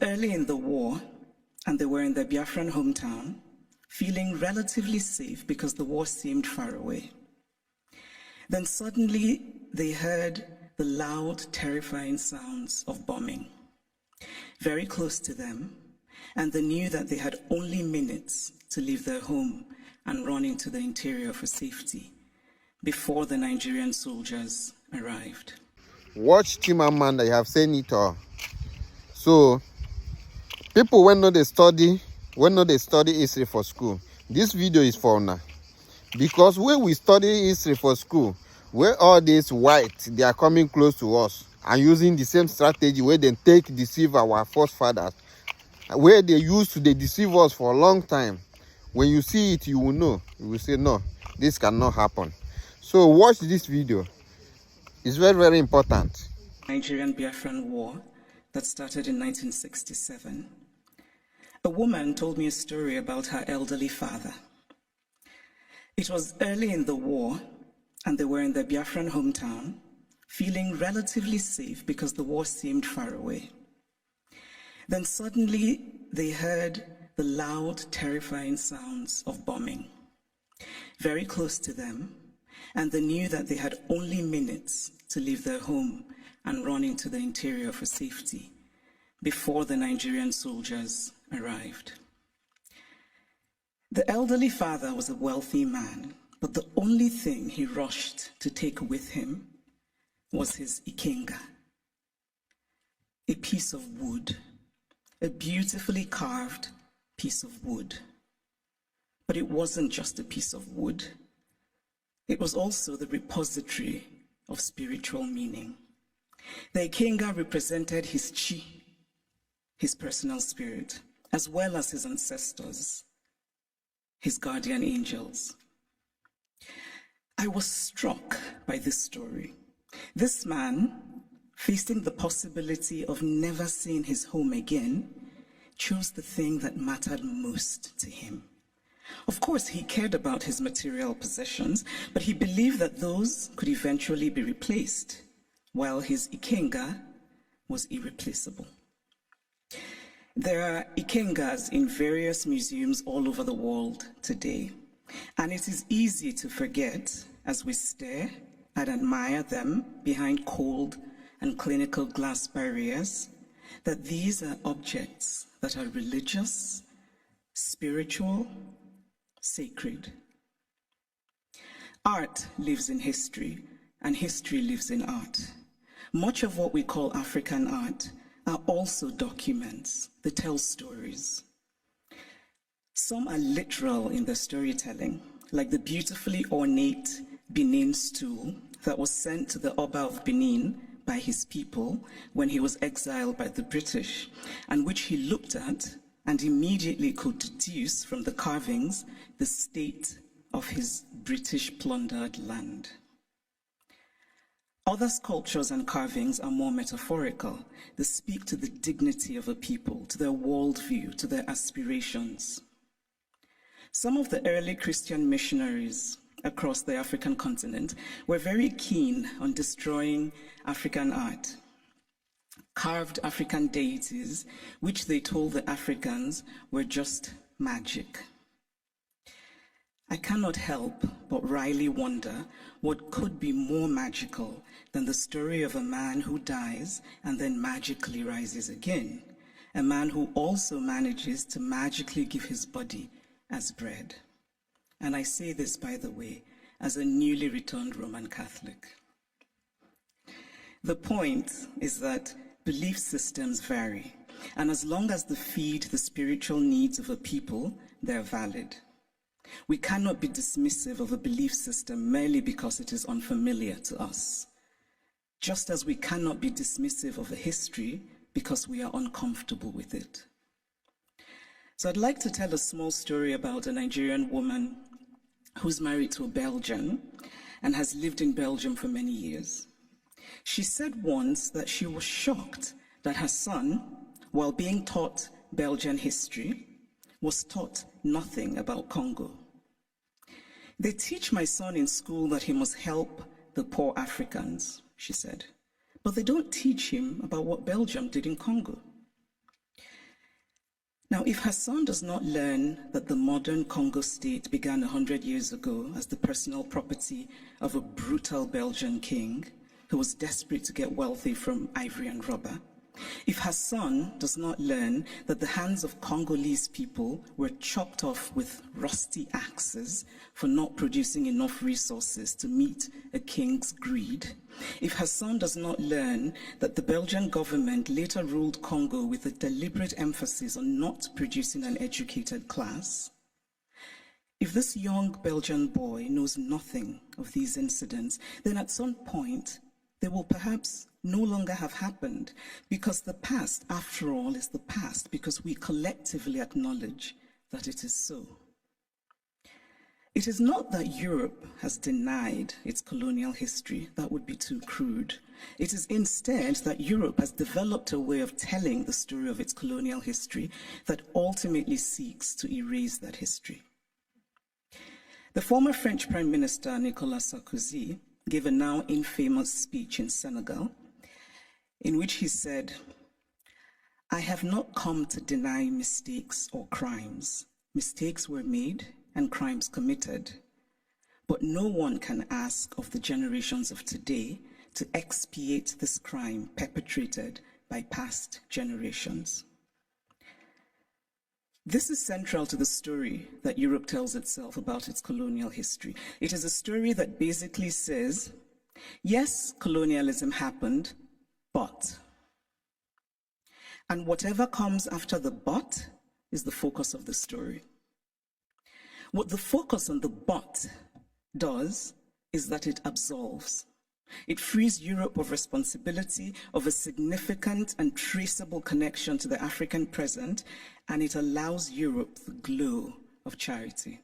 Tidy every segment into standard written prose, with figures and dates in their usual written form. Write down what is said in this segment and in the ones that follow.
early in the war, and they were in their Biafran hometown, feeling relatively safe because the war seemed far away. Then suddenly they heard the loud, terrifying sounds of bombing very close to them, and they knew that they had only minutes to leave their home and run into the interior for safety before the Nigerian soldiers arrived. Watch Chimamanda, you have seen it all. So, people when they study history for school, this video is for now. Because when we study history for school, where all these white, they are coming close to us and using the same strategy where they take deceive our forefathers, where they used to deceive us for a long time. When you see it, you will know. You will say, no, this cannot happen. So watch this video. It's very, very important. Nigerian Biafran War that started in 1967. A woman told me a story about her elderly father. It was early in the war, and they were in their Biafran hometown, feeling relatively safe because the war seemed far away. Then suddenly they heard the loud, terrifying sounds of bombing very close to them, and they knew that they had only minutes to leave their home and run into the interior for safety before the Nigerian soldiers arrived. The elderly father was a wealthy man, but the only thing he rushed to take with him was his ikenga, a piece of wood, a beautifully carved piece of wood. But it wasn't just a piece of wood. It was also the repository of spiritual meaning. The ikenga represented his chi, his personal spirit, as well as his ancestors, his guardian angels. I was struck by this story. This man, facing the possibility of never seeing his home again, chose the thing that mattered most to him. Of course, he cared about his material possessions, but he believed that those could eventually be replaced, while his ikenga was irreplaceable. There are ikengas in various museums all over the world today, and it is easy to forget as we stare and admire them behind cold and clinical glass barriers that these are objects that are religious, spiritual, sacred. Art lives in history, and history lives in art. Much of what we call African art are also documents that tell stories. Some are literal in their storytelling, like the beautifully ornate Benin stool that was sent to the Oba of Benin by his people when he was exiled by the British, and which he looked at and immediately could deduce from the carvings the state of his British plundered land. Other sculptures and carvings are more metaphorical. They speak to the dignity of a people, to their worldview, to their aspirations. Some of the early Christian missionaries across the African continent were very keen on destroying African art. Carved African deities, which they told the Africans were just magic. I cannot help but wryly wonder what could be more magical than the story of a man who dies and then magically rises again, a man who also manages to magically give his body as bread. And I say this, by the way, as a newly returned Roman Catholic. The point is that belief systems vary, and as long as they feed the spiritual needs of a people, they're valid. We cannot be dismissive of a belief system merely because it is unfamiliar to us, just as we cannot be dismissive of a history because we are uncomfortable with it. So I'd like to tell a small story about a Nigerian woman who's married to a Belgian and has lived in Belgium for many years. She said once that she was shocked that her son, while being taught Belgian history, was taught nothing about Congo. They teach my son in school that he must help the poor Africans, she said, but they don't teach him about what Belgium did in Congo. Now, if Hassan does not learn that the modern Congo state began 100 years ago as the personal property of a brutal Belgian king who was desperate to get wealthy from ivory and rubber, if Hassan does not learn that the hands of Congolese people were chopped off with rusty axes for not producing enough resources to meet a king's greed, if Hassan does not learn that the Belgian government later ruled Congo with a deliberate emphasis on not producing an educated class, if this young Belgian boy knows nothing of these incidents, then at some point they will perhaps no longer have happened, because the past, after all, is the past, because we collectively acknowledge that it is so. It is not that Europe has denied its colonial history. That would be too crude. It is instead that Europe has developed a way of telling the story of its colonial history that ultimately seeks to erase that history. The former French Prime Minister, Nicolas Sarkozy, gave a now infamous speech in Senegal, in which he said, "I have not come to deny mistakes or crimes. Mistakes were made and crimes committed, but no one can ask of the generations of today to expiate this crime perpetrated by past generations." This is central to the story that Europe tells itself about its colonial history. It is a story that basically says, yes, colonialism happened, but. And whatever comes after the but is the focus of the story. What the focus on the but does is that it absolves. It frees Europe of responsibility, of a significant and traceable connection to the African present, and it allows Europe the glow of charity.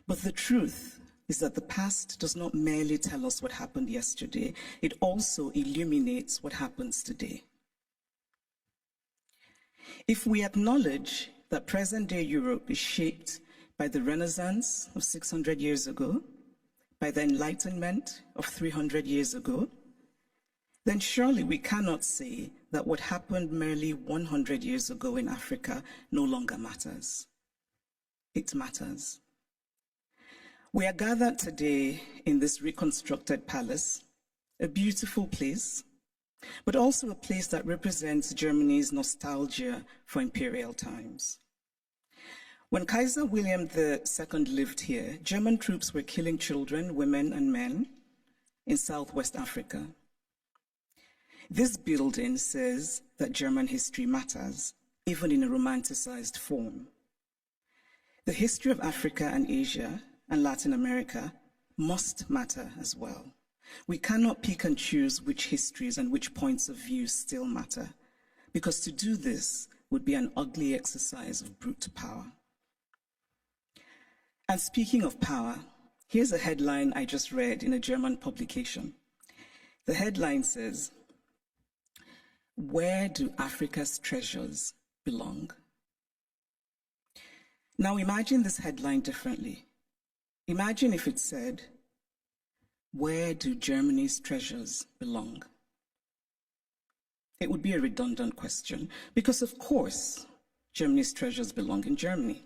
But the truth is that the past does not merely tell us what happened yesterday, it also illuminates what happens today. If we acknowledge that present-day Europe is shaped by the Renaissance of 600 years ago, by the Enlightenment of 300 years ago, then surely we cannot say that what happened merely 100 years ago in Africa no longer matters. It matters. We are gathered today in this reconstructed palace, a beautiful place, but also a place that represents Germany's nostalgia for imperial times. When Kaiser William II lived here, German troops were killing children, women, and men in Southwest Africa. This building says that German history matters, even in a romanticized form. The history of Africa and Asia and Latin America must matter as well. We cannot pick and choose which histories and which points of view still matter, because to do this would be an ugly exercise of brute power. And speaking of power, here's a headline I just read in a German publication. The headline says, "Where do Africa's treasures belong?" Now imagine this headline differently. Imagine if it said, "Where do Germany's treasures belong?" It would be a redundant question, because of course, Germany's treasures belong in Germany.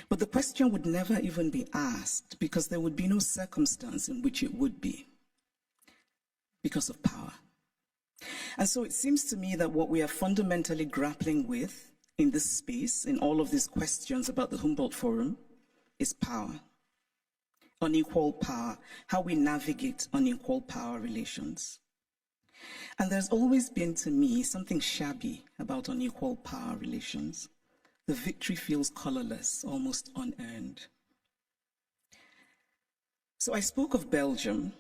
But the question would never even be asked, because there would be no circumstance in which it would be, because of power. And so it seems to me that what we are fundamentally grappling with in this space, in all of these questions about the Humboldt Forum, is power. Unequal power, how we navigate unequal power relations. And there's always been, to me, something shabby about unequal power relations. The victory feels colorless, almost unearned. So I spoke of Belgium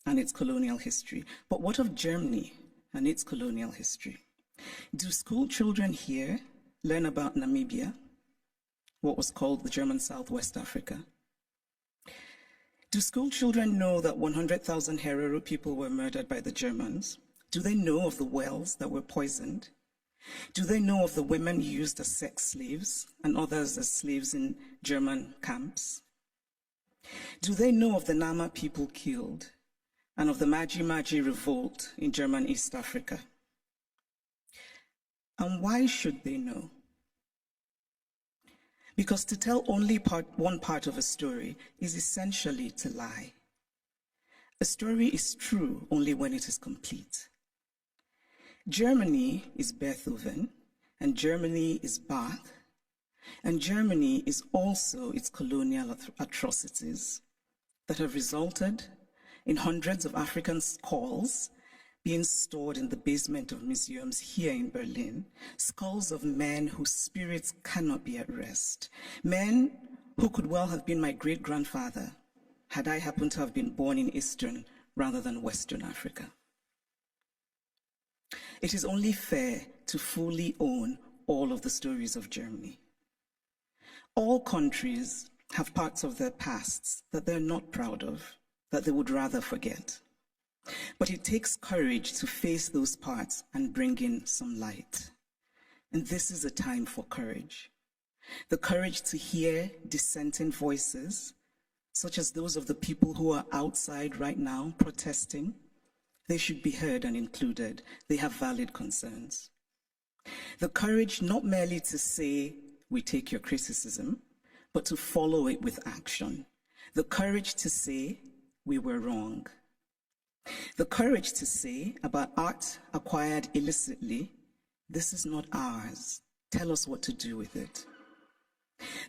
and its colonial history, but what of Germany and its colonial history? Do school children here learn about Namibia, what was called the German Southwest Africa? Do school children know that 100,000 Herero people were murdered by the Germans? Do they know of the wells that were poisoned? Do they know of the women used as sex slaves and others as slaves in German camps? Do they know of the Nama people killed and of the Maji Maji revolt in German East Africa? And why should they know? Because to tell only one part of a story is essentially to lie. A story is true only when it is complete. Germany is Beethoven, and Germany is Bach, and Germany is also its colonial atrocities that have resulted in hundreds of African skulls being stored in the basement of museums here in Berlin, skulls of men whose spirits cannot be at rest, men who could well have been my great-grandfather had I happened to have been born in Eastern rather than Western Africa. It is only fair to fully own all of the stories of Germany. All countries have parts of their pasts that they're not proud of, that they would rather forget. But it takes courage to face those parts and bring in some light. And this is a time for courage. The courage to hear dissenting voices, such as those of the people who are outside right now protesting. They should be heard and included. They have valid concerns. The courage not merely to say, we take your criticism, but to follow it with action. The courage to say, we were wrong. The courage to say about art acquired illicitly, this is not ours. Tell us what to do with it.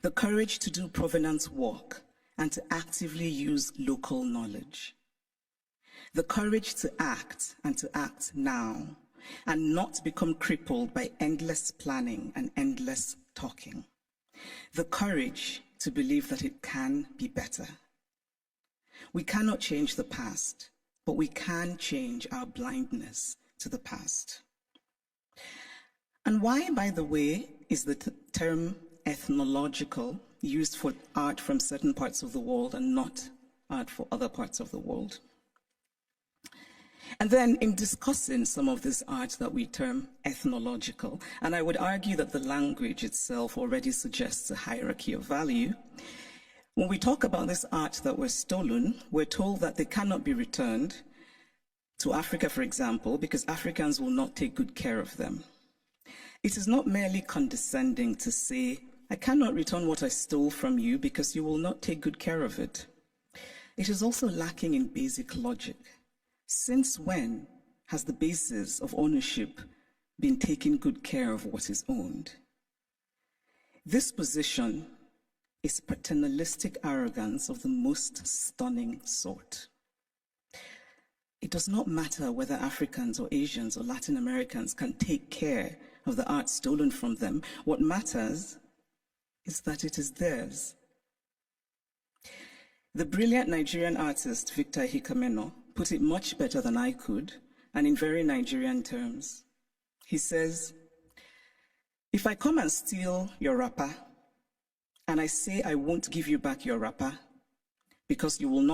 The courage to do provenance work and to actively use local knowledge. The courage to act and to act now and not become crippled by endless planning and endless talking. The courage to believe that it can be better. We cannot change the past, but we can change our blindness to the past. And why, by the way, is the term ethnological used for art from certain parts of the world and not art for other parts of the world? And then in discussing some of this art that we term ethnological, and I would argue that the language itself already suggests a hierarchy of value, when we talk about this art that was stolen, we're told that they cannot be returned to Africa, for example, because Africans will not take good care of them. It is not merely condescending to say, I cannot return what I stole from you because you will not take good care of it. It is also lacking in basic logic. Since when has the basis of ownership been taking good care of what is owned? This position is paternalistic arrogance of the most stunning sort. It does not matter whether Africans or Asians or Latin Americans can take care of the art stolen from them. What matters is that it is theirs. The brilliant Nigerian artist Victor Hikameno put it much better than I could, and in very Nigerian terms. He says, if I come and steal your wrapper, and I say I won't give you back your wrapper, because you will not